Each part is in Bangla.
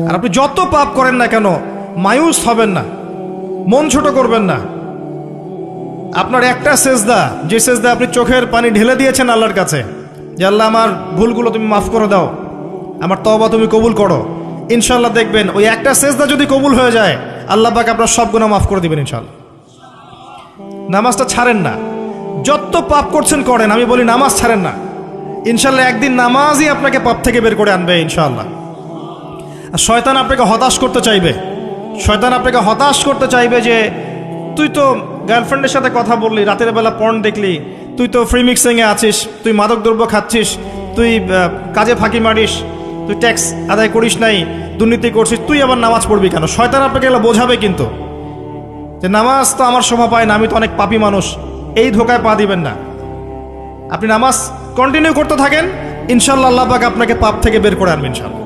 আর আপনি যত পাপ করেন না কেন মায়ুস হবেন না, মন ছোট করবেন না। আপনার একটা সেজদা, যে সেজদা আপনি চোখের পানি ঢেলে দিয়েছেন আল্লাহর কাছে, যে আল্লাহ আমার ভুলগুলো তুমি মাফ করে দাও, আমার তওবা তুমি কবুল করো, ইনশাল্লাহ দেখবেন ওই একটা সেজদা যদি কবুল হয়ে যায় আল্লাহ পাক আপনার সব গুনাহ মাফ করে দিবেন ইনশাল্লাহ। নামাজটা ছাড়েন না, যত পাপ করছেন করেন, আমি বলি নামাজ ছাড়েন না, ইনশাল্লাহ একদিন নামাজই আপনাকে পাপ থেকে বের করে আনবে ইনশাল্লাহ। আর শয়তান আপনাকে হতাশ করতে চাইবে, শয়তান আপনাকে হতাশ করতে চাইবে যে তুই তো গার্লফ্রেন্ডের সাথে কথা বললি, রাতের বেলা পর্ন দেখলি, তুই তো ফ্রি মিক্সিংয়ে আছিস, তুই মাদক দ্রব্য খাচ্ছিস, তুই কাজে ফাঁকি মারিস, তুই ট্যাক্স আদায় করিস নাই, দুর্নীতি করছিস, তুই আবার নামাজ পড়বি কেন? শয়তান আপনাকে এগুলো বোঝাবে কিন্তু, যে নামাজ তো আমার শোভা পায় না, আমি তো অনেক পাপী মানুষ, এই ধোকায় পা দিবেন না। আপনি নামাজ কন্টিনিউ করতে থাকেন, ইনশাল্লাহ আল্লাহ পাক আপনাকে পাপ থেকে বের করে আনবেন ইনশাল্লাহ।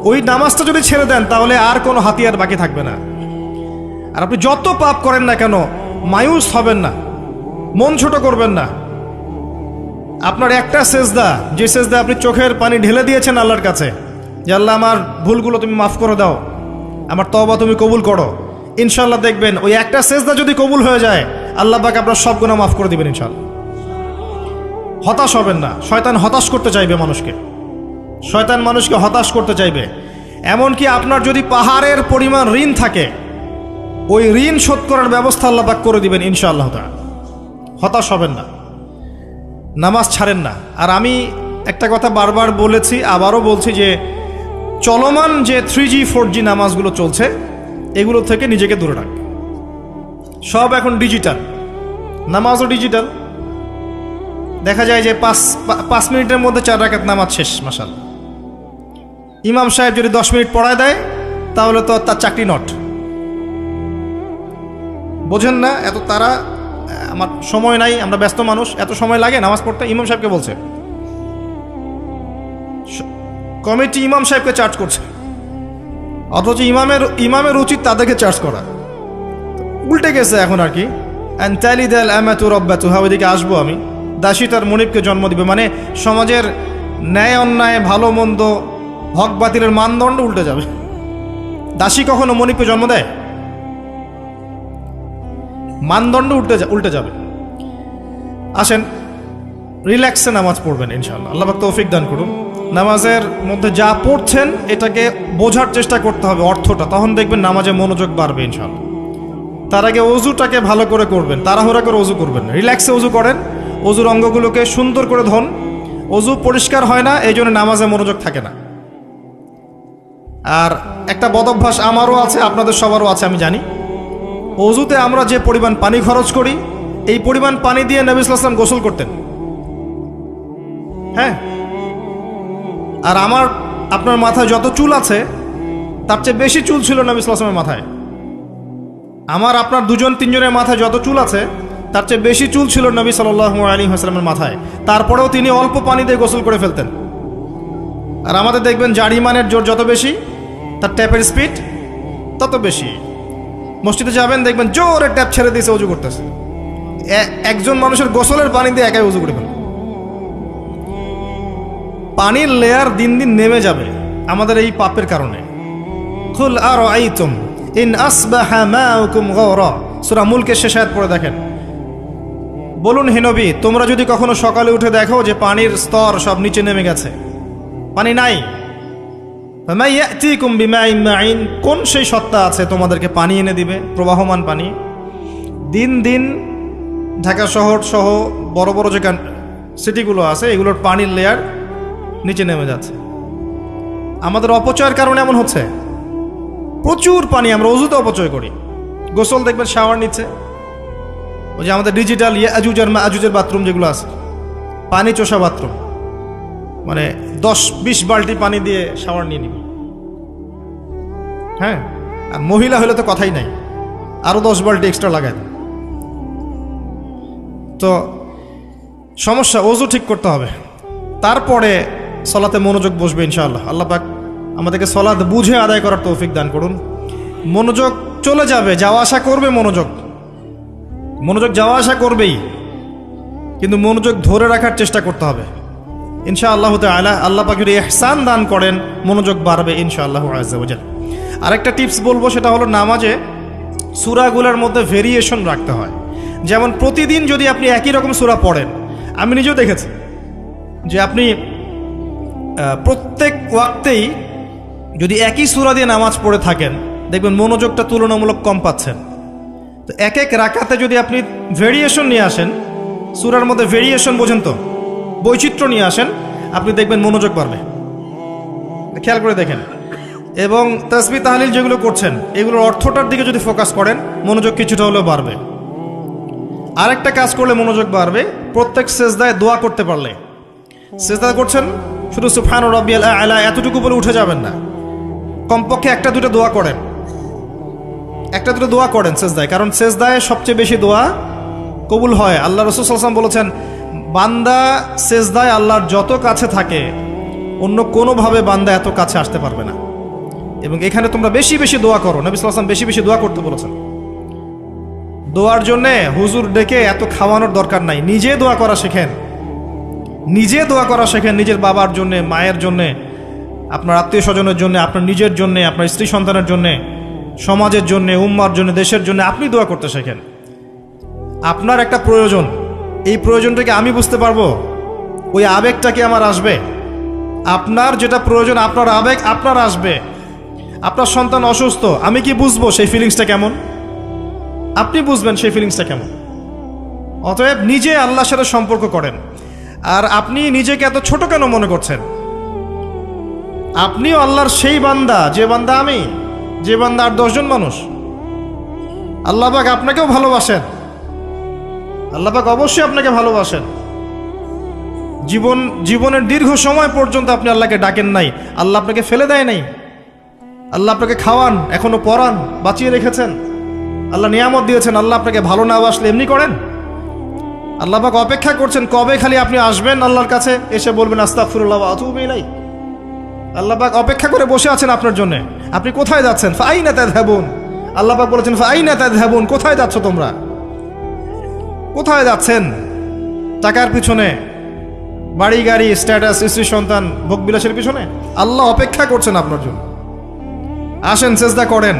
ওই নামাজটা যদি ছেড়ে দেন তাহলে আর কোনো হাতিয়ার বাকি থাকবে না। আর আপনি যত পাপ করেন না কেন মায়ুস হবেন না, মন ছোট করবেন না। আপনার একটা সেজদা, যে সেজদা আপনি চোখের পানি ঢেলে দিয়েছেন আল্লাহর কাছে, যে আল্লাহ আমার ভুলগুলো তুমি মাফ করে দাও, আমার তওবা তুমি কবুল করো, ইনশাল্লাহ দেখবেন ওই একটা সেজদা যদি কবুল হয়ে যায় আল্লাহ পাক আপনার সব গুনাহ মাফ করে দিবেন ইনশাল্লাহ। হতাশ হবেন না, শয়তান হতাশ করতে চাইবে মানুষকে, শয়তান মানুষকে হতাশ করতে চাইবে। এমনকি আপনার যদি পাহাড়ের পরিমাণ ঋণ থাকে, ওই ঋণ শোধ করার ব্যবস্থা আল্লাহ পাক করে দিবেন ইনশাআল্লাহ তাআলা। হতাশ হবেন না, নামাজ ছাড়েন না। আর আমি একটা কথা বারবার বলেছি, আবারও বলছি, যে চলমান যে 3G 4G নামাজগুলো চলছে এগুলো থেকে নিজেকে দূরে রাখবে। সব এখন ডিজিটাল, নামাজও ডিজিটাল। দেখা যায় যে 5 মিনিটের মধ্যে 4 রাকাত নামাজ শেষ, মাশাআল্লাহ। ইমাম সাহেব যদি 10 মিনিট পড়ায় দেয় তাহলে তো তার চাকরি নট। বোঝেন না এত তারা, আমার সময় নাই, আমরা ব্যস্ত মানুষ, এত সময় লাগে নামাজ পড়তে? ইমাম সাহেবকে বলছে, কমিটি ইমাম সাহেবকে চার্জ করছে, অথচ ইমামের উচিত তাদেরকে চার্জ করা। উল্টে গেছে এখন আর কি। ওইদিকে আসবো আমি। দাসী তার মনিবকে জন্ম দিবে, মানে সমাজের ন্যায় অন্যায় ভালো মন্দ হক বাতিলের মানদণ্ড উল্টে যাবে। দাসী কখনো মনিবকে জন্ম দেয়? মানদণ্ড উল্টে যাবে। আসেন রিল্যাক্সে নামাজ পড়বেন ইনশাআল্লাহ, আল্লাহ পাক তৌফিক দান করুন। নামাজের মধ্যে যা পড়ছেন এটাকে বোঝার চেষ্টা করতে হবে অর্থটা, তখন দেখবেন নামাজে মনোযোগ বাড়বে ইনশাআল্লাহ। তার আগে অজুটাকে ভালো করে করবেন, তাড়াহুড়া করে অজু করবেন না, রিল্যাক্সে অজু করেন, অজুর অঙ্গগুলোকে সুন্দর করে ধন। অজু পরিষ্কার হয় না, এই জন্য নামাজে মনোযোগ থাকে না। আর একটা বদভ্যাস আমারও আছে, আপনাদের সবারও আছে আমি জানি, অজুতে আমরা যে পরিমাণ পানি খরচ করি, এই পরিমাণ পানি দিয়ে নবী সাল্লাল্লাহু আলাইহি ওয়াসাল্লাম গোসল করতেন। হ্যাঁ, আর আপনার মাথায় যত চুল আছে তার চেয়ে বেশি চুল ছিল নবী সাল্লাল্লাহু আলাইহি ওয়াসাল্লামের মাথায়। আপনার 2-3 মাথায় যত চুল আছে তার চেয়ে বেশি চুল ছিল নবী সাল্লাল্লাহু আলাইহি ওয়াসাল্লামের মাথায়। তারপরেও তিনি অল্প পানি দিয়ে গোসল করে ফেলতেন। আর আমাদের দেখবেন যার ইমানের জোর যত বেশি, তার ট্যাপের স্পিড তত বেশি। মসজিদে যাবেন দেখবেন জোরে ট্যাপ ছেড়ে দিয়েছে, অজু করতেছে। একজন মানুষের গোসলের পানি দিয়ে একাই অজু করে ফেলে। পানির লেয়ার দিন দিন নেমে যাবে আমাদের এই পাপের কারণে। কুল আরাআইতুম ইন আসবাহা মাউকুম গাওরা, সূরা মুলকের শেষ আয়াত পড়ে দেখেন। বলুন হে নবী, তোমরা যদি কখনো সকালে উঠে দেখো যে পানির স্তর সব নিচে নেমে গেছে, পানি নাই, ফামা ইয়াতিকুম বিমাইন মাইন, কোন সেই সত্তা আছে তোমাদেরকে পানি এনে দিবে, প্রবাহমান পানি? দিন দিন ঢাকা শহর সহ বড় বড় যে সিটিগুলো আছে এগুলোর পানির লেয়ার নিচে নেমে যাচ্ছে। আমাদের অপচয়ের কারণে এমন হচ্ছে। প্রচুর পানি আমরা অজুতে অপচয় করি। গোসল দেখবেন শাওয়ার নিচ্ছে, ওই যে আমাদের ডিজিটাল ইয়াজুজ আর মাজুজের বাথরুম যেগুলো আছে, পানি চোষা বাথরুম, মানে 10-20 বালতি পানি দিয়ে শাওয়ার নিয়ে নিবি। হ্যাঁ, আর মহিলা হলে তো কথাই নাই, আরো 10 বালতি এক্সট্রা লাগায়। তো সমস্যা, অজু ঠিক করতে হবে, তারপরে সলাতে মনোযোগ বসবে ইনশাআল্লাহ। আল্লাহ পাক আমাদেরকে সলাত বুঝে আদায় করার তৌফিক দান করুন। মনোযোগ চলে যাবে, যাওয়া আসা করবে, মনোযোগ যাওয়া আসা করবেই, কিন্তু মনোযোগ ধরে রাখার চেষ্টা করতে হবে। ইনশাআল্লাহ তাআলা আল্লাহ পাক যদি ইহসান দান করেন মনোযোগ বাড়বে ইনশাআল্লাহ আযজা ওয়া জাল। আরেকটা টিপস বলবো, সেটা হলো নামাজে সূরাগুলোর মধ্যে ভেরিয়েশন রাখতে হয়। যেমন প্রতিদিন যদি আপনি একই রকম সূরা পড়েন, আমি নিজেও দেখেছি যে আপনি প্রত্যেক ওয়াক্তেই যদি একই সূরা দিয়ে নামাজ পড়ে থাকেন, দেখবেন মনোযোগটা তুলনামূলক কম পাচ্ছেন। তো এক এক রাকাতে যদি আপনি ভেরিয়েশন নিয়ে আসেন, সূরার মধ্যে ভেরিয়েশন বোঝেন তো, বৈচিত্র্য নিয়ে আসেন, আপনি দেখবেন মনোযোগ বাড়বে। খেয়াল করে দেখেন। এবং তাসবিহ তাহলিল যেগুলো করছেন এগুলোর অর্থটার দিকে যদি ফোকাস করেন, মনোযোগ কিছুটা হলেও বাড়বে। আরেকটা কাজ করলে মনোযোগ বাড়বে, প্রত্যেক সেজদায় দোয়া করতে পারলে। সেজদা করছেন, শুধু সুবহান রাব্বিয়াল আ'লা এতটুকু বলে উঠে যাবেন না, কমপক্ষে একটা দুটো দোয়া করেন, একটা দুটো দোয়া করেন সেজদায়। কারণ সেজদায় সবচেয়ে বেশি দোয়া কবুল হয়। আল্লাহ রাসূল সাল্লাল্লাহু আলাইহি ওয়াসাল্লাম বলেছেন, বান্দা সেজদায় আল্লাহর যত কাছে থাকে অন্য কোনোভাবে বান্দা এত কাছে আসতে পারবে না। এবং এখানে তোমরা বেশি বেশি দোয়া করো, নবী সাল্লাল্লাহু আলাইহি ওয়াসাল্লাম বেশি বেশি দোয়া করতে বলেছেন। দোয়ার জন্যে হুজুর ডেকে এত খাওয়ানোর দরকার নাই, নিজে দোয়া করা শেখেন, নিজে দোয়া করা শেখেন। নিজের বাবার জন্যে, মায়ের জন্যে, আপনার আত্মীয় স্বজনের জন্য, আপনার নিজের জন্যে, আপনার স্ত্রী সন্তানের জন্যে, সমাজের জন্যে, উম্মার জন্য, দেশের জন্য আপনি দোয়া করতে শেখেন। আপনার একটা প্রয়োজন, এই প্রয়োজনটাকে আমি বুঝতে পারবো, ওই আবেগটা কি আমার আসবে? আপনার যেটা প্রয়োজন, আপনার আবেগ আপনার আসবে। আপনার সন্তান অসুস্থ, আমি কি বুঝবো সেই ফিলিংসটা কেমন? আপনি বুঝবেন সেই ফিলিংসটা কেমন। অতএব নিজে আল্লাহর সাথে সম্পর্ক করেন। আর আপনি নিজেকে এত ছোট কেন মনে করছেন? আপনিও আল্লাহর সেই বান্দা, যে বান্দা আমি, যে বান্দা আর 10 জন মানুষ। আল্লাহ পাক আপনাকেও ভালোবাসেন, আল্লাহ পাক অবশ্যই আপনাকে ভালোবাসেন। জীবনের দীর্ঘ সময় পর্যন্ত আপনি আল্লাহকে ডাকেন নাই, আল্লাহ আপনাকে ফেলে দেয় নাই। আল্লাহ আপনাকে খাওয়ান, এখনো পরান, বাঁচিয়ে রেখেছেন, আল্লাহ নিয়ামত দিয়েছেন। আল্লাহ আপনাকে ভালো না বাসলে এমনি করেন? আল্লাহ পাক অপেক্ষা করছেন কবে খালি আপনি আসবেন আল্লাহর কাছে, এসে বলবেন আস্তাগফিরুল্লাহ ওয়া আতুবু ইলাইহি। আল্লাহ পাক অপেক্ষা করে বসে আছেন আপনার জন্য। আপনি কোথায় যাচ্ছেন? ফাআইনা তাযহাবুন। আল্লাহ পাক বলেছেন ফাআইনা তাযহাবুন, কোথায় যাচ্ছ তোমরা? কোথায় যাচ্ছেন? টাকার পিছনে, বাড়ি গাড়ি, স্ট্যাটাস, স্ত্রী সন্তান, ভোগবিলাসের পিছনে? আল্লাহ অপেক্ষা করছেন আপনার জন্য। আসেন, সেজদা করেন।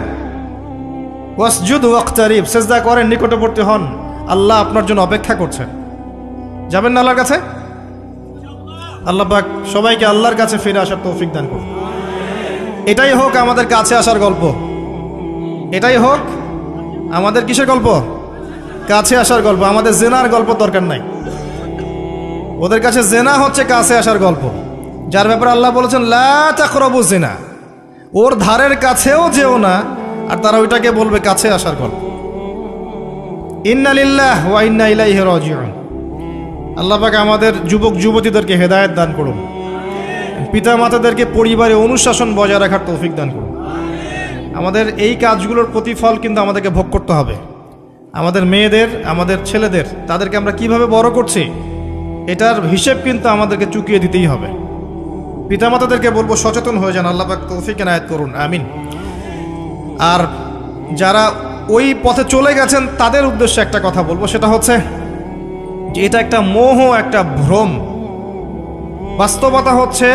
ওয়াসজুদ ওয়াকতারিব, সেজদা করেন, নিকটবর্তী হন। আল্লাহ আপনার জন্য অপেক্ষা করছেন। যাবেন না আল্লাহর কাছে? আল্লাহ পাক সবাইকে আল্লাহর কাছে ফিরে আসার তৌফিক দান করুন। এটাই হোক আমাদের কাছে আসার গল্প, এটাই হোক আমাদের কিসের গল্প? কাছে আসার গল্প। আমাদের জেনার গল্প দরকার নাই। ওদের কাছে জেনা হচ্ছে কাছে আসার গল্প, যার ব্যাপারে আল্লাহ বলেছেন লা তাকরাবু জিনা, ওর ধারের কাছেও যেও না, আর তারা ওইটাকে বলবে কাছে আসার গল্প। ইন্না লিল্লাহ ওয়া ইন্না ইলাইহি রাজিউন। আল্লাহ পাক আমাদের যুবক যুবতীদেরকে হেদায়েত দান করুন, পিতা মাতাদেরকে পরিবারে অনুশাসন বজায় রাখার তৌফিক দান করুন। আমাদের এই কাজগুলোর প্রতিফল কিন্তু আমাদেরকে ভোগ করতে হবে। আমাদের মেয়েদের, আমাদের ছেলেদের, তাদেরকে আমরা কিভাবে বড় করছি এটার হিসেব কিন্তু আমাদেরকে চুকিয়ে দিতেই হবে। পিতামাতাদেরকে বলবো সচেতন হয়ে যান। আল্লাহ পাক তৌফিক এনায়েত করুন, আমিন। আর যারা ওই পথে চলে গেছেন তাদের উদ্দেশ্যে একটা কথা বলবো, সেটা হচ্ছে যে এটা একটা মোহ, একটা ভ্রম। বাস্তবতা হচ্ছে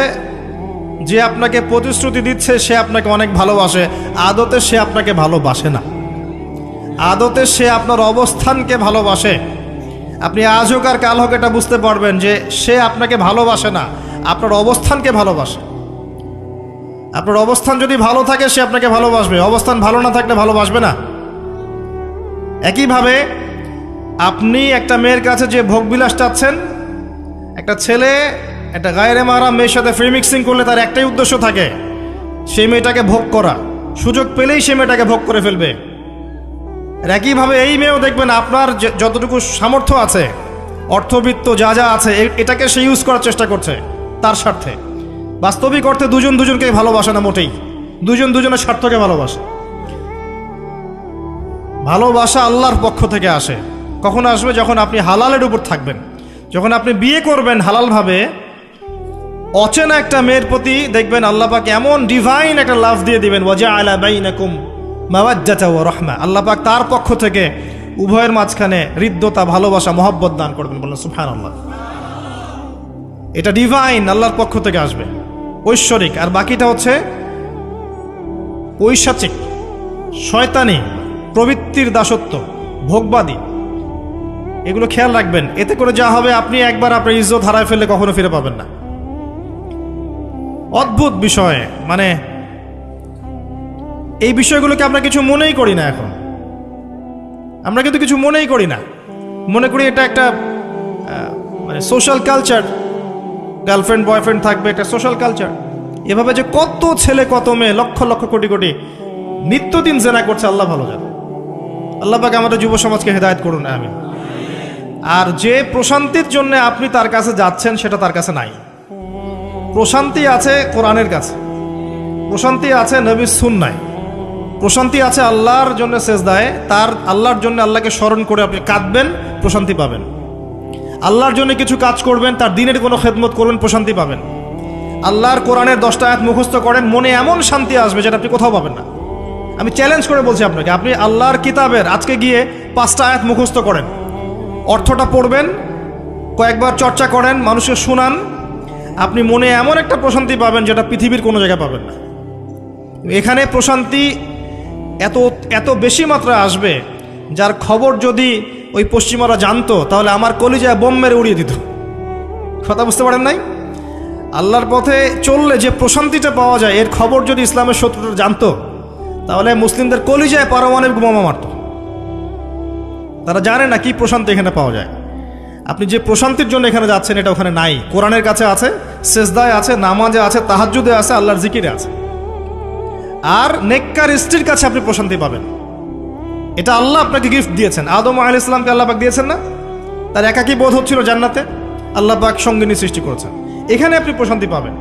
যে আপনাকে প্রতিশ্রুতি দিচ্ছে সে আপনাকে অনেক ভালোবাসে, আদতে সে আপনাকে ভালোবাসে না। আদতে সে আপনার অবস্থানকে ভালোবাসে। আপনি আজ হোক আর কাল হোক এটা বুঝতে পারবেন যে সে আপনাকে ভালোবাসে না, আপনার অবস্থানকে ভালোবাসে। আপনার অবস্থান যদি ভালো থাকে সে আপনাকে ভালোবাসবে, অবস্থান ভালো না থাকলে ভালোবাসবে না। একইভাবে আপনি একটা মেয়ের কাছে যে ভোগবিলাস চাচ্ছেন, একটা ছেলে একটা গায়রে মাহরাম মেয়ের সাথে ফ্রি মিক্সিং করলে তার একটাই উদ্দেশ্য থাকে, সেই মেয়েটাকে ভোগ করা। সুযোগ পেলেই সে মেয়েটাকে ভোগ করে ফেলবে। একইভাবে এই মেয়েও দেখবেন আপনার যতটুকু সামর্থ্য আছে, অর্থবিত্ত যা যা আছে, এটাকে সে ইউজ করার চেষ্টা করছে তার স্বার্থে। বাস্তবিক অর্থে দুজন দুজনকে ভালোবাসে না মোটেই, দুজন দুজনের স্বার্থকে ভালোবাসে। ভালোবাসা আল্লাহর পক্ষ থেকে আসে। কখন আসবে? যখন আপনি হালালের উপর থাকবেন, যখন আপনি বিয়ে করবেন হালালভাবে। অচেনা একটা মেয়ের প্রতি দেখবেন আল্লাহ পাক এমন ডিভাইন একটা লাভ দিয়ে দিবেন, ওয়াজআলা বাইনাকুম মাওয়াজ্জাতা ওয়া রাহমা। আল্লাহ পাক তার পক্ষ থেকে উভয়ের মাঝখানে হৃদ্যতা, ভালোবাসা, মহব্বত দান করবেন। বলেন সুবহানাল্লাহ। এটা ডিভাইন, আল্লাহর পক্ষ থেকে আসবে, ঐশ্বরিক। আর বাকিটা হচ্ছে পৈশাচিক, শয়তানি, প্রবৃত্তির দাসত্ব, ভোগবাদী। এগুলো খেয়াল রাখবেন। এতে করে যা হবে, আপনি একবার আপনার ইজ্জত হারায় ফেললে কখনো ফিরে পাবেন না। অদ্ভুত বিষয়, মানে এই বিষয়গুলোকে আমরা কিছু মনেই করি না এখন। আমরা কিন্তু কিছু মনেই করি না, মনে করি এটা একটা মানে সোশ্যাল কালচার, গার্লফ্রেন্ড বয়ফ্রেন্ড থাকবে, একটা সোশ্যাল কালচার। এভাবে যে কত ছেলে কত মেয়ে, লক্ষ লক্ষ কোটি কোটি নিত্যদিন জেনা করছে, আল্লাহ ভালো জানে। আল্লাহ পাক আমাদের যুব সমাজকে হেদায়েত করুন, আমিন। আর যে প্রশান্তির জন্য আপনি তার কাছে যাচ্ছেন, সেটা তার কাছে নাই। প্রশান্তি আছে কোরআনের কাছে, প্রশান্তি আছে নবীর সুন্নায়, প্রশান্তি আছে আল্লাহর জন্য সেজদায়। তার আল্লাহর জন্য আল্লাহকে স্মরণ করে আপনি কাঁদবেন, প্রশান্তি পাবেন। আল্লাহর জন্য কিছু কাজ করবেন, তার দিনের কোনো খেদমত করবেন, প্রশান্তি পাবেন। আল্লাহর কোরআনের 10টা আয়াত মুখস্থ করেন, মনে এমন শান্তি আসবে যেটা আপনি কোথাও পাবেন না। আমি চ্যালেঞ্জ করে বলছি আপনাকে, আপনি আল্লাহর কিতাবের আজকে গিয়ে 5টা আয়াত মুখস্থ করেন, অর্থটা পড়বেন, কয়েকবার চর্চা করেন, মানুষকে শোনান, আপনি মনে এমন একটা প্রশান্তি পাবেন যেটা পৃথিবীর কোনো জায়গায় পাবেন না। এখানে প্রশান্তি এত এত বেশি মাত্রা আসবে, যার খবর যদি ওই পশ্চিমারা জানতো, তাহলে আমার কলিজায় বোম মেরে উড়িয়ে দিত। কথা বুঝতে পারেন নাই? আল্লাহর পথে চললে যে প্রশান্তিটা পাওয়া যায়, এর খবর যদি ইসলামের শত্রুরা জানতো, তাহলে মুসলিমদের কলিজায় পারমাণবিক বোমা মারত। তারা জানে না কি প্রশান্তি এখানে পাওয়া যায়। আপনি যে প্রশান্তির জন্য এখানে যাচ্ছেন, এটা ওখানে নাই। কোরআনের কাছে আছে, সেজদায় আছে, নামাজে আছে, তাহাজ্জুদে আছে, আল্লাহর জিকিরে আছে। আর নেককার স্ত্রীর কাছে আপনি প্রশান্তি পাবেন। এটা আল্লাহ আপনাকে গিফট দিয়েছেন। আদম আলাইহিস সালামকে আল্লাহ পাক দিয়েছেন না? তার একাকী বোধ হচ্ছিল জান্নাতে, আল্লাহ পাক সঙ্গিনী সৃষ্টি করেছেন। এখানে আপনি প্রশান্তি পাবেন,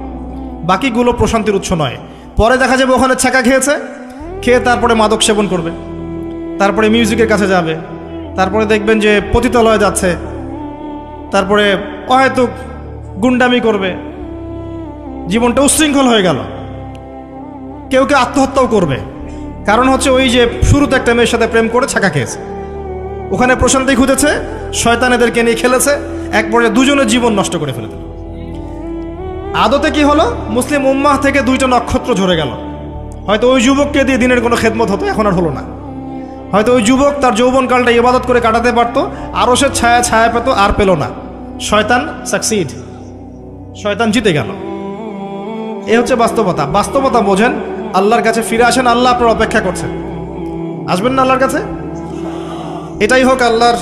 বাকিগুলো প্রশান্তির উৎস নয়। পরে দেখা যাবে ওখানে ছাকা খেয়েছে, খেয়ে তারপরে মাদক সেবন করবে, তারপরে মিউজিকের কাছে যাবে, তারপরে দেখবেন যে পতিতালয়ে যাচ্ছে, তারপরে হয়তো গুন্ডামি করবে, জীবনটা উচ্ছৃঙ্খল হয়ে গেল। কেউ কেউ আত্মহত্যাও করবে, কারণ হচ্ছে ওই যে শুরুতে একটা মেয়ের সাথে প্রেম করে ছাকা খেয়েছে, ওখানে প্রশান্তি খুঁজেছে, শয়তান এদেরকে নিয়ে খেলেছে, এক পর্যায়ে দুজনের জীবন নষ্ট করে ফেলে দিল। আদতে কি হলো? মুসলিম উম্মাহ থেকে 2টা নক্ষত্র ঝরে গেল। হয়তো ওই যুবককে দিয়ে দিনের কোনো খেদমত হতো, এখন আর হলো না। হয়তো ওই যুবক তার যৌবনকালটা ইবাদত করে কাটাতে পারত, আরও সে ছায়া পেত, আর পেল না। শয়তান সাকসিড, শয়তান জিতে গেল। এ হচ্ছে বাস্তবতা। বাস্তবতা বোঝেন, আল্লাহর কাছে ফিরে আসেন, আল্লাহ আপনার অপেক্ষা করছেন। আসবেন না আল্লাহর কাছে? এটাই হোক আল্লাহর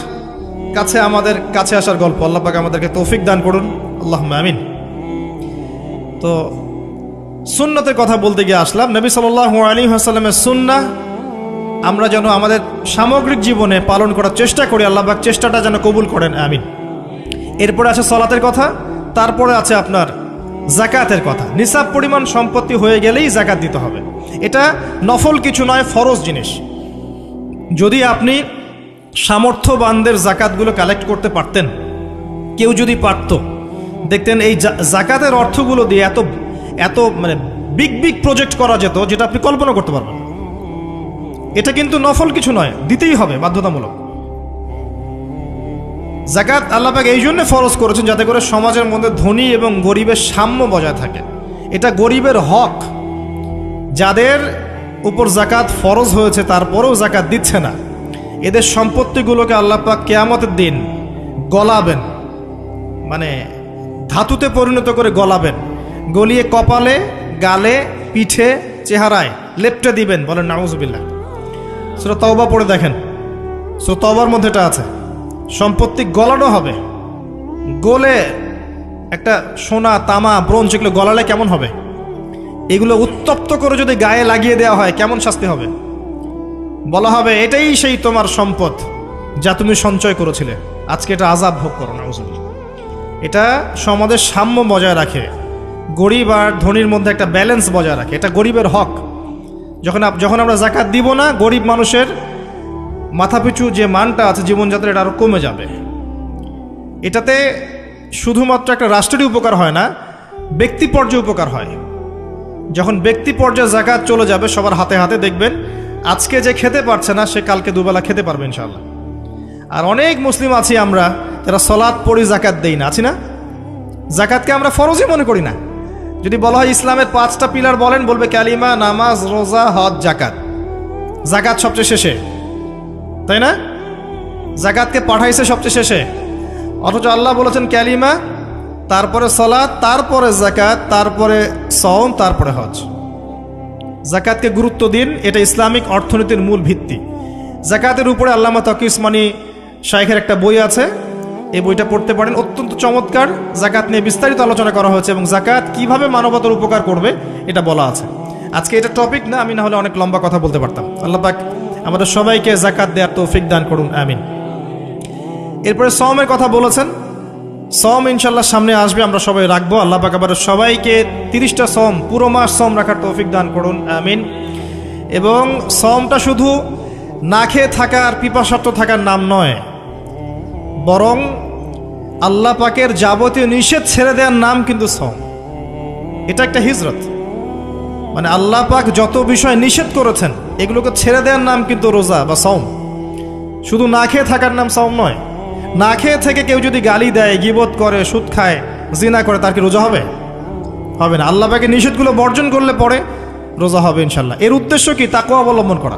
কাছে আমাদের কাছে আসার গল্প। আল্লাহ পাক আমাদেরকে তৌফিক দান করুন, আল্লাহুম্মা আমিন। তো সুন্নতের কথা বলতে গিয়ে আসলাম। নবী সাল্লাল্লাহু আলাইহি ওয়াসাল্লামের সুন্নাহ আমরা যেন আমাদের সামগ্রিক জীবনে পালন করার চেষ্টা করি, আল্লাহ পাক চেষ্টাটা যেন কবুল করেন, আমিন। এরপরে আছে সালাতের কথা, তারপরে আছে আপনার যাকাতের কথা। নিসাব পরিমাণ সম্পত্তি হয়ে গেলেই যাকাত দিতে হবে। এটা নফল কিছু নয়, ফরজ জিনিস। যদি আপনি সামর্থ্যবানদের যাকাতগুলো কালেক্ট করতে পারতেন, কেউ যদি পারত, দেখতেন এই যাকাতের অর্থগুলো দিয়ে এত এত মানে বিগ বিগ প্রজেক্ট করা যেত, যেটা আপনি কল্পনা করতে পারবেন। এটা কিন্তু নফল কিছু নয়, দিতেই হবে, বাধ্যতামূলক। যাকাত আল্লাহ পাক এই জন্য ফরজ করেছেন, যাতে করে সমাজের মধ্যে ধনী এবং গরিবের সাম্য বজায় থাকে। এটা গরিবের হক। যাদের উপর যাকাত ফরজ হয়েছে তারপরেও যাকাত দিচ্ছে না, এদের সম্পত্তিগুলোকে আল্লাহ পাক কিয়ামতের দিন গলাবেন, মানে ধাতুতে পরিণত করে গলাবেন, গলিয়ে কপালে, গালে, পিঠে, চেহারায় লেপটে দিবেন। বলেন নাউজুবিল্লাহ। সূরা তাওবা পড়ে দেখেন, সূরা তাওবার মধ্যে এটা আছে। সম্পত্তি গলানো হবে, গলে একটা সোনা, তামা, ব্রোঞ্জ এগুলো গলালে কেমন হবে? এগুলো উত্তপ্ত করে যদি গায়ে লাগিয়ে দেওয়া হয়, কেমন শাস্তি হবে? বলা হবে এটাই সেই তোমার সম্পদ যা তুমি সঞ্চয় করেছিলে, আজকে এটা আযাব ভোগ করো। নাউজুবিল্লাহ। এটা সমাজের সাম্য বজায় রাখে, গরিব আর ধনীর মধ্যে একটা ব্যালেন্স বজায় রাখে। এটা গরিবের হক। যখন আমরা যাকাত দিব না, গরিব মানুষের মাথাপিছু যে মানটা আছে জীবনযাত্রা, এটা আরও কমে যাবে। এটাতে শুধুমাত্র একটা রাষ্ট্রেরই উপকার হয় না, ব্যক্তি পর্যায়ে উপকার হয়। যখন ব্যক্তি পর্যায়ে যাকাত চলে যাবে সবার হাতে হাতে, দেখবেন আজকে যে খেতে পারছে না, সে কালকে দুবেলা খেতে পারবে ইনশাআল্লাহ। আর অনেক মুসলিম আছি আমরা যারা সালাত পড়ি, যাকাত দেই না, আছি না? জাকাতকে আমরা ফরজই মনে করি না। যদি বলা হয় ইসলামের 5টা পিলার বলেন, বলবে কালিমা, নামাজ, রোজা, হজ, জাকাত। জাকাত সবচেয়ে শেষে, তাই না? জাকাতকে পাঠাইছে সবচেয়ে শেষে, অথচ আল্লাহ বলেছেন কালিমা, তারপরে সালাত, তারপরে জাকাত, তারপরে সওম, তারপরে হজ। জাকাতকে গুরুত্ব দিন, এটা ইসলামিক অর্থনীতির মূল ভিত্তি। জাকাতের উপরে আল্লামা তকি উসমানী শাইখের একটা বই আছে, এই বইটা পড়তে পারেন, অত্যন্ত চমৎকার। জাকাত নিয়ে বিস্তারিত আলোচনা করা হয়েছে এবং জাকাত কিভাবে মানবতার উপকার করবে এটা বলা আছে। আজকে এটা টপিক না, আমি না হলে অনেক লম্বা কথা বলতে পারতাম। আল্লাহ পাক আমাদের সবাইকে জাকাত দেওয়ার তৌফিক দান করুন, আমিন। এরপরে সওমের কথা বলেছেন, সওম ইনশাল্লাহ সামনে আসবে, আমরা সবাই রাখবো। আল্লাহ পাক আমাদের সবাইকে 30টা সওম, পুরো মাস সওম রাখার তৌফিক দান করুন, আমিন। এবং সওমটা শুধু না খেয়ে থাকার, পিপাসার্থ থাকার নাম নয়, বরং আল্লাহ পাকের যাবতীয় নিষেধ ছেড়ে দেওয়ার নাম কিন্তু সওম। এটা একটা হিজরত, মানে আল্লাহ পাক যত বিষয় নিষেধ করেছেন এগুলোকে ছেড়ে দেওয়ার নাম কিন্তু রোজা বা সওম। শুধু না খেয়ে থাকার নাম সওম নয়। না খেয়ে থেকে কেউ যদি গালি দেয়, গীবত করে, সুদ খায়, জিনা করে, তার কি রোজা হবে? হবে না। আল্লাহ পাকের নিষেধগুলো বর্জন করলে পরে রোজা হবে ইনশাল্লাহ। এর উদ্দেশ্য কি? তাকওয়া অবলম্বন করা।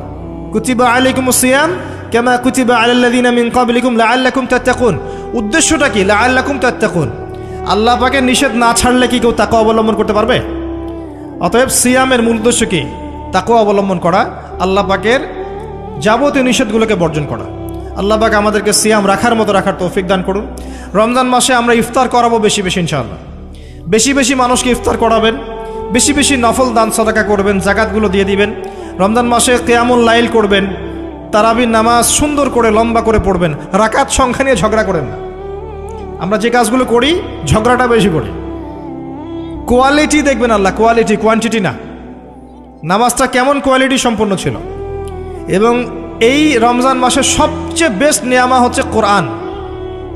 কুতিবা আলাইকুমুস সিয়াম কামা কুতিবা আলাল্লাযিনা মিন ক্বাবলিকুম লাআল্লাকুম তাত্তাকুন। উদ্দেশ্যটা কি? লাআল্লাকুম তাত্তাকুন। আল্লাহ পাকের নিষেধ না ছাড়লে কি কেউ তাকওয়া অবলম্বন করতে পারবে? অতএব সিয়ামের মূল উদ্দেশ্য কি? তাকওয়া অবলম্বন করা, আল্লাহ পাকের যাবতীয় নিষেধগুলোকে বর্জন করা। আল্লাহ পাক আমাদেরকে সিয়াম রাখার মতো রাখার তৌফিক দান করুন। রমজান মাসে আমরা ইফতার করাবো বেশি বেশি ইনশাআল্লাহ। বেশি বেশি মানুষকে ইফতার করাবেন, বেশি বেশি নফল দান সাদাকা করবেন, জাকাতগুলো দিয়ে দিবেন। রমজান মাসে কিয়ামুল লাইল করবেন, তারাবির নামাজ সুন্দর করে লম্বা করে পড়বেন। রাকাত সংখ্যা নিয়ে ঝগড়া করেন না। আমরা যে কাজগুলো করি ঝগড়াটা বেশি করি। কোয়ালিটি দেখবেন আল্লাহ, কোয়ালিটি, কোয়ান্টিটি না। নামাজটা কেমন কোয়ালিটি সম্পন্ন ছিল। এবং এই রমজান মাসে সবচেয়ে বেস্ট নিয়ামা হচ্ছে কোরআন।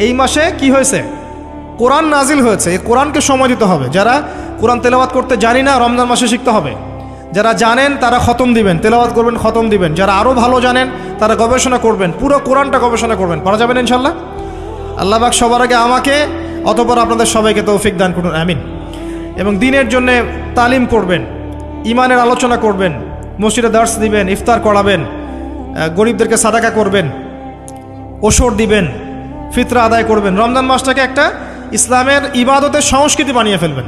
এই মাসে কি হয়েছে? কোরআন নাজিল হয়েছে। এই কোরআনকে সময় দিতে হবে। যারা কোরআন তেলাওয়াত করতে জানি না, রমজান মাসে শিখতে হবে। যারা জানেন তারা খতম দিবেন, তেলাওয়াত করবেন, খতম দিবেন। যারা আরও ভালো জানেন তারা গবেষণা করবেন, পুরো কোরআনটা গবেষণা করবেন। পারা যাবেন ইনশাল্লাহ। আল্লাহ পাক সবার আগে আমাকে, অতঃপর আপনাদের সবাইকে তৌফিক দান করুন, আমিন। এবং দিনের জন্য তালিম করবেন, ইমানের আলোচনা করবেন, মসজিদে দার্স দিবেন, ইফতার করাবেন, গরিবদেরকে সাদাকা করবেন, ওসর দিবেন, ফিতরা আদায় করবেন। রমজান মাসটাকে একটা ইসলামের ইবাদতের সংস্কৃতি বানিয়ে ফেলবেন।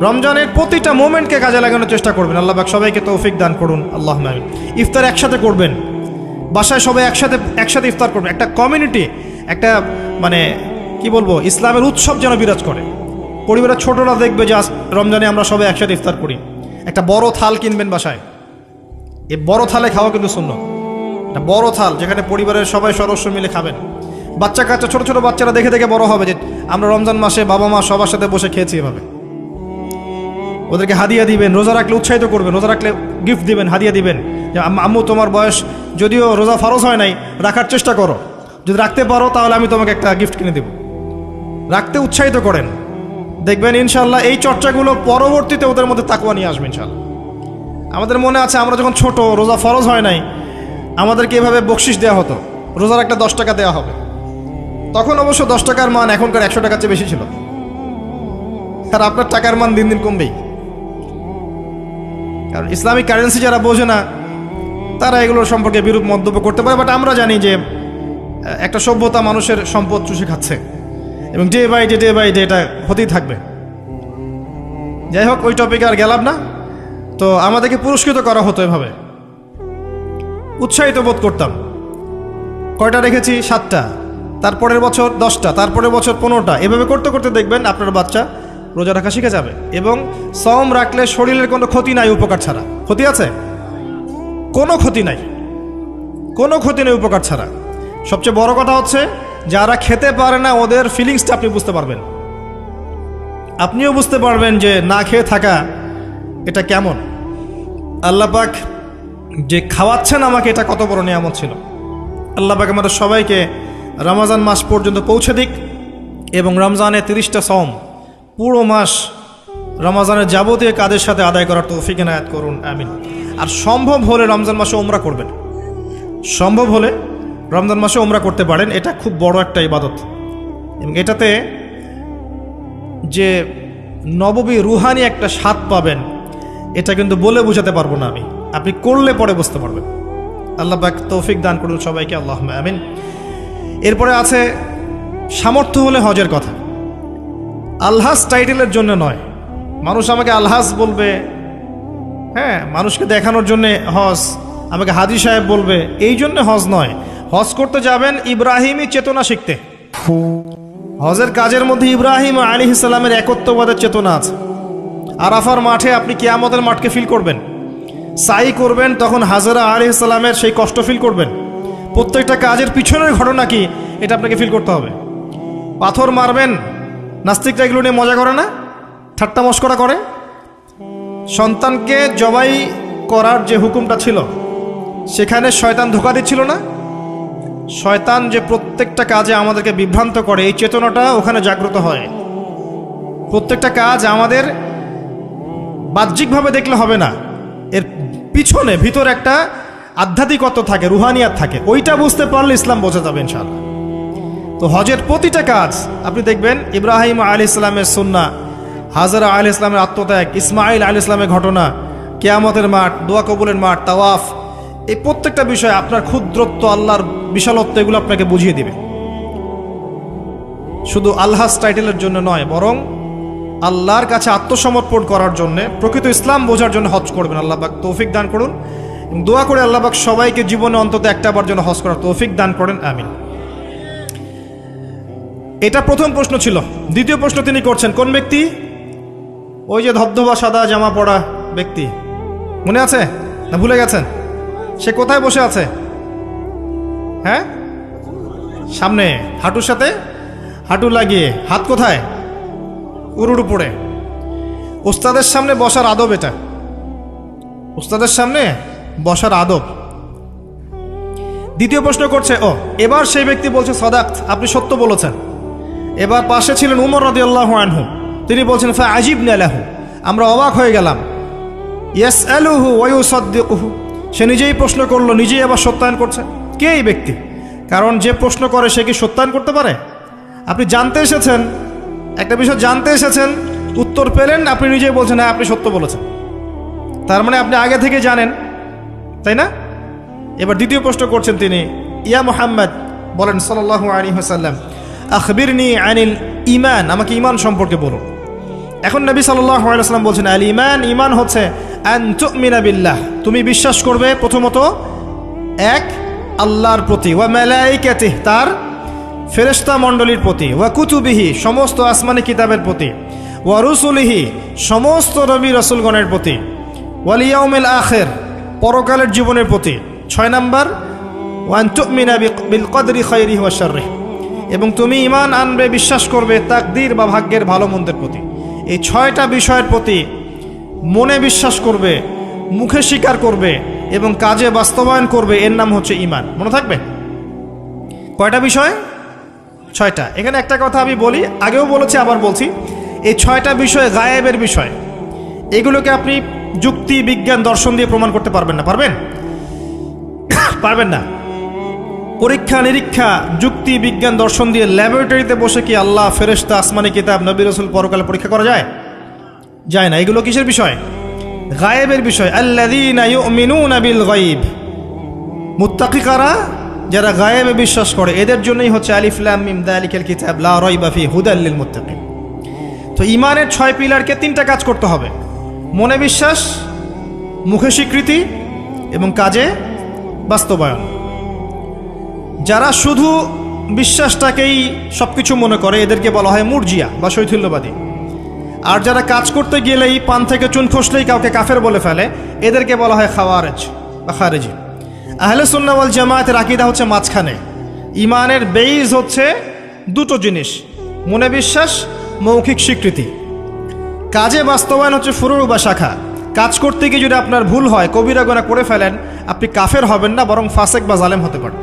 রমজানের প্রতিটা মোমেন্টকে কাজে লাগানোর চেষ্টা করবেন। আল্লাহ পাক সবাইকে তৌফিক দান করুন, আল্লাহুম্মা আমিন। ইফতার একসাথে করবেন, বাসায় সবাই একসাথে ইফতার করবেন। একটা কমিউনিটি, একটা মানে কি বলবো, ইসলামের উৎসব যেন বিরাজ করে। পরিবারের ছোটরা দেখবে যে রমজানে আমরা সবাই একসাথে ইফতার করি। একটা বড় থাল কিনবেন বাসায়, এই বড় থালে খাওয়া কিন্তু সুন্নাত। একটা বড় থাল যেখানে পরিবারের সবাই সদস্য মিলে খাবেন। বাচ্চা কাচ্চা, ছোট ছোট বাচ্চারা দেখে দেখে বড় হবে যে আমরা রমজান মাসে বাবা মা সবার সাথে বসে খেয়েছি এভাবে। ওদেরকে হাদিয়া দিবেন, রোজা রাখলে উৎসাহিত করবেন, রোজা রাখলে গিফট দিবেন, হাদিয়া দিবেন যে আম্মু তোমার বয়স যদিও রোজা ফরজ হয় নাই, রাখার চেষ্টা করো, যদি রাখতে পারো তাহলে আমি তোমাকে একটা গিফট কিনে দেব। রাখতে উৎসাহিত করেন, দেখবেন ইনশাল্লাহ এই চর্চাগুলো পরবর্তীতে ওদের মধ্যে তাকওয়া নিয়ে আসবে ইনশাল্লাহ। আমাদের মনে আছে আমরা যখন ছোট, রোজা ফরজ হয় নাই, আমাদেরকে এভাবে বকশিস দেওয়া হতো, রোজা রাখলে 10 টাকা দেওয়া হবে। তখন অবশ্য 10 টাকার মান এখনকার 100 টাকার চেয়ে বেশি ছিল। আর আপনার টাকার মান দিন দিন কমবেই, কারণ ইসলামিক কারেন্সি যারা বোঝে না তারা এগুলোর সম্পর্কে বিরূপ মন্তব্য করতে পারে। বাট আমরা জানি যে একটা সভ্যতা মানুষের সম্পদ চুষে খাচ্ছে এবং ডে বাই ডে এটা হতেই থাকবে। যাই হোক, ওই টপিকে আর গেলাম না। তো আমাদেরকে পুরস্কৃত করা হতো এভাবে, উৎসাহিত বোধ করতাম। কয়টা রেখেছি? 7টা, তারপরের বছর 10টা, তারপরের বছর 15টা। এভাবে করতে করতে দেখবেন আপনার বাচ্চা রোজা রাখা শিখে যাবে। এবং সওম রাখলে শরীরের কোনো ক্ষতি নাই, উপকার ছাড়া। ক্ষতি আছে? কোনো ক্ষতি নাই, কোনো ক্ষতি নেই উপকার ছাড়া। সবচেয়ে বড় কথা হচ্ছে যারা খেতে পারে না ওদের ফিলিংসটা আপনি বুঝতে পারবেন। আপনিও বুঝতে পারবেন যে না খেয়ে থাকা এটা কেমন। আল্লাহ পাক যে খাওয়াচ্ছেন আমাকে, এটা কত বড় নিয়ামত ছিল। আল্লাহ পাক আমাদের সবাইকে রমজান মাস পর্যন্ত পৌঁছে দিক এবং রমজানে 30টা সওম পুরো মাস রমজানের যাবতীয় কাজের সাথে আদায় করার তৌফিক এনায়েত করুন, আমিন। আর সম্ভব হলে রমজান মাসে উমরা করবেন। সম্ভব হলে রমজান মাসে উমরা করতে পারেন, এটা খুব বড় একটা ইবাদত এবং এটাতে যে নববী রুহানি একটা স্বাদ পাবেন, এটা কিন্তু বলে বোঝাতে পারবো না আমি, আপনি করলে পরে বুঝতে পারবেন। আল্লাহ পাক তৌফিক দান করুন সবাইকে, আল্লাহুম্মা আমিন। এরপরে আছে সামর্থ্য হলে হজের কথা। আলহাজ টাইটেলের জন্য নয়, মানুষ আমাকে আলহাজ বলবে, হ্যাঁ, মানুষকে দেখানোর জন্য হজ, আমাকে হাজী সাহেব বলবে, এই জন্য হজ নয়। হজ করতে যাবেন ইব্রাহিমী চেতনা শিখতে। হজের কাজের মধ্যে ইব্রাহিম আলাইহিস সালামের একত্ববাদের চেতনা আছে। আরাফার মাঠে আপনি কিয়ামতের মাঠকে ফিল করবেন, সাই করবেন, তখন হাজরা আলাইহিস সালামের সেই কষ্ট ফিল করবেন। প্রত্যেকটা কাজের পিছনের ঘটনা কি এটা আপনাকে ফিল করতে হবে। পাথর মারবেন, নাস্তিকরা এগুলো নিয়ে মজা করে না, ঠাট্টা মশকরা করে। সন্তানকে জবাই করার যে হুকুমটা ছিল, সেখানে শয়তান ধোঁকা দিচ্ছিল না? শয়তান যে প্রত্যেকটা কাজে আমাদেরকে বিভ্রান্ত করে, এই চেতনাটা ওখানে জাগ্রত হয়। প্রত্যেকটা কাজ আমাদের বাহ্যিকভাবে দেখলে হবে না, এর পিছনে ভিতর একটা আধ্যাত্মিকত্ব থাকে, রুহানিয়াত থাকে, ওইটা বুঝতে পারলে ইসলাম বোঝা যাবে ইনশাআল্লাহ। তো হজের প্রতিটা কাজ আপনি দেখবেন ইব্রাহিম আলাইহিস সালামের সুন্নাহ, হাজরা আলাইহিস সালামের আত্মত্যাগ, ইসমাইল আলাইহিস সালামের ঘটনা, কিয়ামতের মাঠ, দোয়া কবুলের মাঠ, তাওয়াফ, এই প্রত্যেকটা বিষয় আপনার ক্ষুদ্রত্ব, আল্লাহর বিশালত্ব, এগুলো আপনাকে বুঝিয়ে দিবে। শুধু আলহাজ টাইটেলের জন্য নয়, বরং আল্লাহর কাছে আত্মসমর্পণ করার জন্য, প্রকৃত ইসলাম বোঝার জন্য হজ করবেন। আল্লাহ পাক তৌফিক দান করুন। দোয়া করে আল্লাহ পাক সবাইকে জীবনে অন্তত একটাবার জন্য হজ করার তৌফিক দান করেন, আমিন। এটা প্রথম প্রশ্ন ছিল। দ্বিতীয় প্রশ্ন তিনি করছেন, কোন ব্যক্তি? ওই যে ধবধবা সাদা জামা পরা ব্যক্তি, মনে আছে না ভুলে গেছেন? সে কোথায় বসে আছে? হ্যাঁ, সামনে, হাঁটুর সাথে হাঁটু লাগিয়ে, হাত কোথায়? উরুর উপরে। উস্তাদের সামনে বসার আদব এটা, উস্তাদের সামনে বসার আদব। দ্বিতীয় প্রশ্ন করছে, ও এবার সেই ব্যক্তি বলছে সাদাক্ত, আপনি সত্য বলেছেন। এবার পাশে ছিলেন উমর রাদিয়াল্লাহু আনহু, তিনি বলছেন ফাআজিবনা লাহু, আমরা অবাক হয়ে গেলাম। ইয়াসআলুহু ওয়া ইউসাদ্দিকুহু, সে নিজেই প্রশ্ন করলো, নিজেই আবার সত্যায়ন করছে। কে এই ব্যক্তি? কারণ যে প্রশ্ন করে সে কি সত্যায়ন করতে পারে? আপনি জানতে এসেছেন, একটা বিষয় জানতে এসেছেন, উত্তর পেলেন, আপনি নিজেই বলছেন হ্যাঁ আপনি সত্য বলেছেন, তার মানে আপনি আগে থেকে জানেন, তাই না? এবার দ্বিতীয় প্রশ্ন করছেন তিনি, ইয়া মুহাম্মদ, বলেন সাল্লাল্লাহু আলাইহি ওয়াসাল্লাম, আখবিরনি আনিল ঈমান, আমাকে ঈমান সম্পর্কে বলুন। এখন নবী সাল্লাল্লাহু আলাইহি ওয়াসাল্লাম বলছেন, আল ঈমান, ঈমান হচ্ছে আন তুমিনা বিল্লাহ, তুমি বিশ্বাস করবে প্রথমত এক আল্লাহর প্রতি, ওয়া মালাইকাতিহি, তার ফেরেশতা মণ্ডলীর প্রতি, ওয়া কুতুবিহি, সমস্ত আসমানি কিতাবের প্রতি, ওয়া রুসুলিহি, সমস্ত নবী রাসূলগণের প্রতি, ওয়াল ইয়াউমিল আখির, পরকালের জীবনের প্রতি। 6 নাম্বার, ওয়া আন তুমিনা বিল কদরি খায়রিহি ওয়া শাররিহি, এবং তুমি ঈমান আনবে, বিশ্বাস করবে তাকদীর বা ভাগ্যের ভালো মন্দের প্রতি। এই 6টা বিষয়ের প্রতি মনে বিশ্বাস করবে, মুখে স্বীকার করবে এবং কাজে বাস্তবায়ন করবে, এর নাম হচ্ছে ঈমান। মনে থাকবে কয়টা বিষয়? 6টা। এখানে একটা কথা আমি বলি, আগেও বলেছি আবার বলছি, এই 6টা বিষয় গায়েবের বিষয়, এগুলোকে আপনি যুক্তি, বিজ্ঞান, দর্শন দিয়ে প্রমাণ করতে পারবেন না। পারবেন? পারবেন না। পরীক্ষা নিরীক্ষা, যুক্তি, বিজ্ঞান, দর্শন দিয়ে ল্যাবরেটরিতে বসে কি আল্লাহ, ফেরেশতা, আসমানি কিতাব, নবী রাসূল, পরকালে পরীক্ষা করা যায়? যায় না। এগুলো কিসের বিষয়? গায়েবের বিষয়। আল্লাযীনা ইউমিনুনা বিল গায়ব, মুত্তাকি কারা? যারা গায়েবে বিশ্বাস করে, এদের জন্যই হচ্ছে আলিফ লাম মিম যালিকাল কিতাব লা রাইবা ফিহি হুদাল লিল মুত্তাকিন। তো ঈমানের 6 পিলারকে 3টা কাজ করতে হবে, মনে বিশ্বাস, মুখে স্বীকৃতি এবং কাজে বাস্তবায়ন। যারা শুধু বিশ্বাসটাকেই সবকিছু মনে করে, এদেরকে বলা হয় মুরজিয়া বা শৈথিল্যবাদী। আর যারা কাজ করতে গেলেই পান থেকে চুন খসলেই কাউকে কাফের বলে ফেলে, এদেরকে বলা হয় খাওয়ারেজ বা খারেজি। আহলে সুন্নাহ ওয়াল জামায়াতের আকীদা হচ্ছে মাঝখানে। ঈমানের বেইজ হচ্ছে দুটো জিনিস, মনে বিশ্বাস, মৌখিক স্বীকৃতি। কাজে বাস্তবায়ন হচ্ছে ফুরু বা শাখা। কাজ করতে গিয়ে যদি আপনার ভুল হয়, কবিরা গুনাহ করে ফেলেন, আপনি কাফের হবেন না, বরং ফাসেক বা জালেম হতে পারেন।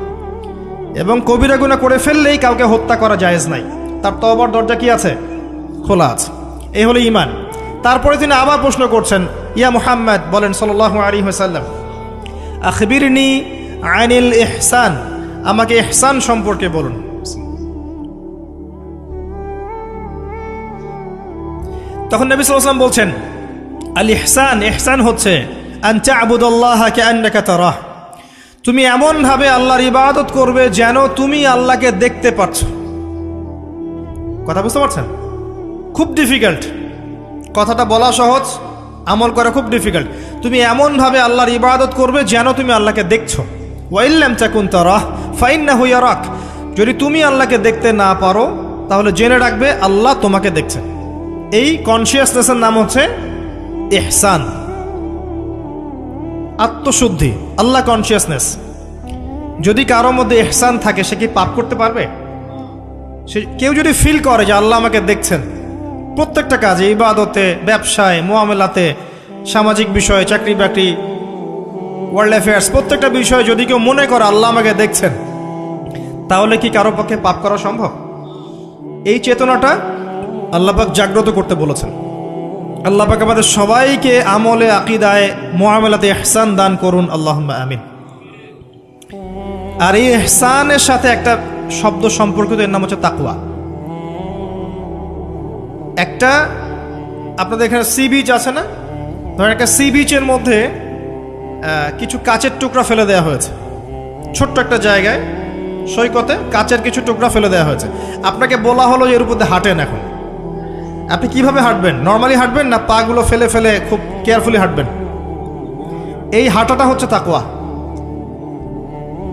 এবং কবিরা গুনাহ করে ফেললেই কাউকে হত্যা করা জায়েজ নাই, তার তওবার দরজা কি আছে? খোলা আছে। এই হলো ঈমান। তারপরে তিনি আবার প্রশ্ন করছেন, ইয়া মুহাম্মদ, বলেন সাল্লাল্লাহু আলাইহি ওয়াসাল্লাম, আখবিরনি আনিল ইহসান, আমাকে ইহসান সম্পর্কে বলুন। তখন নবী সাল্লাল্লাহু আলাইহি ওয়াসাল্লাম বলছেন, আল ইহসান, ইহসান হচ্ছে আন তা'বুদাল্লাহা কাআন্নাকা তারাহ, তুমি এমনভাবে আল্লাহর ইবাদত করবে যেন তুমি আল্লাহকে দেখতে পাচ্ছ। কথা বুঝতে পারছেন? খুব ডিফিকাল্ট, কথাটা বলা সহজ, আমল করা খুব ডিফিকাল্ট। তুমি এমনভাবে আল্লাহর ইবাদত করবে যেন তুমি আল্লাহকে দেখছো। ওয়া ইল্লাম তাকুন তারাহ ফাইন্নাহু ইয়ারাক, যদি তুমি আল্লাহকে দেখতে না পারো তাহলে জেনে রাখবে আল্লাহ তোমাকে দেখছেন। এই কনসিয়াসনেসের নাম হচ্ছে ইহসান, আত্মশুদ্ধি, আল্লাহ কনসিয়াসনেস। যদি কারোর মধ্যে ইহসান থাকে সে কি পাপ করতে পারবে? সে কেউ যদি ফিল করে যে আল্লাহ আমাকে দেখছেন প্রত্যেকটা কাজে, ইবাদতে, ব্যবসায়, মুআমালাতে, সামাজিক বিষয়ে, চাকরি বাকরি, ওয়ার্ল্ড অ্যাফেয়ার্স, প্রত্যেকটা বিষয়ে যদি কেউ মনে করে আল্লাহ আমাকে দেখছেন, তাহলে কি কারো পক্ষে পাপ করা সম্ভব? এই চেতনাটা আল্লাহ পাক জাগ্রত করতে বলেছেন। আল্লাহ পাক আমাদের সবাইকে আমলে, আকীদায়, মুআমালাতে ইহসান দান করুন, আল্লাহুম্মা আমিন। আর এই ইহসানের সাথে একটা শব্দ সম্পর্কিত, এর নাম হচ্ছে তাকওয়া। একটা আপনাদের এখানে সি বিচ আছে না, ধরেন একটা সি বিচের মধ্যে কিছু কাচের টুকরা ফেলে দেওয়া হয়েছে, ছোট্ট একটা জায়গায় সৈকতে কাচের কিছু টুকরা ফেলে দেওয়া হয়েছে। আপনাকে বলা হলো যে এর উপর দিয়ে হাঁটেন। এখন আপনি কিভাবে হাঁটবেন? নর্মালি হাঁটবেন না পাগুলো ফেলে ফেলে খুব কেয়ারফুলি হাঁটবেন? এই হাঁটাটা হচ্ছে তাকওয়া।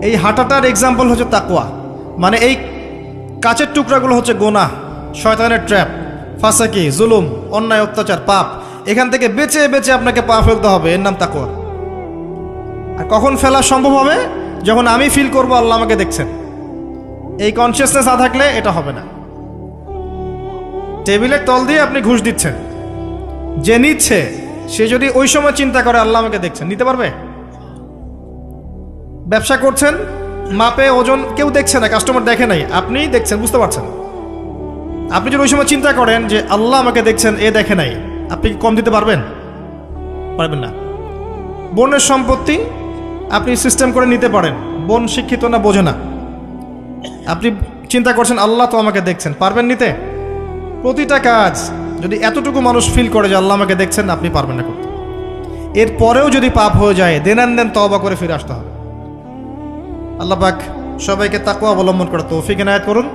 এই হাঁটাটার এক্সাম্পল হচ্ছে তাকওয়া। মানে এই কাচের টুকরাগুলো হচ্ছে গুনাহ, শয়তানের ট্র্যাপ, ফাসাকি, জুলুম, অন্যায়, অত্যাচার, পাপ। এখান থেকে বেঁচে বেঁচে আপনাকে পা ফেলতে হবে, এর নাম তাকওয়া। আর কখন ফেলা সম্ভব হবে? যখন আমি ফিল করব আল্লাহ আমাকে দেখছেন। এই কনসিয়াসনেস না থাকলে এটা হবে না। টেবিলের তল দিয়ে আপনি ঘুষ দিচ্ছেন, যে নিচ্ছে সে যদি ওই সময় চিন্তা করে আল্লাহ আমাকে দেখছেন, নিতে পারবে? ব্যবসা করছেন, মাপে ওজন কেউ দেখছে না, কাস্টমার দেখে নাই, আপনি দেখছেন, বুঝতে পারছেন। আপনি যদি ওই সময় চিন্তা করেন যে আল্লাহ আমাকে দেখছেন, এ দেখে নাই, আপনি কি কম দিতে পারবেন? পারবেন না। বোনের সম্পত্তি আপনি সিস্টেম করে নিতে পারেন, বোন শিক্ষিত না, বোঝে না, আপনি চিন্তা করছেন আল্লাহ তো আমাকে দেখছেন, পারবেন নিতে? প্রতিটা কাজ যদি এতটুকু মানুষ ফিল করে যে আল্লাহ আমাকে দেখছেন, আপনি পারবেন না করতে। এরপরেও যদি পাপ হয়ে যায়, দেন তওবা করে ফিরে আসতে হবে। আল্লাহ পাক সবাইকে তাকওয়া অবলম্বন করে তৌফিক এনায়েত করুন।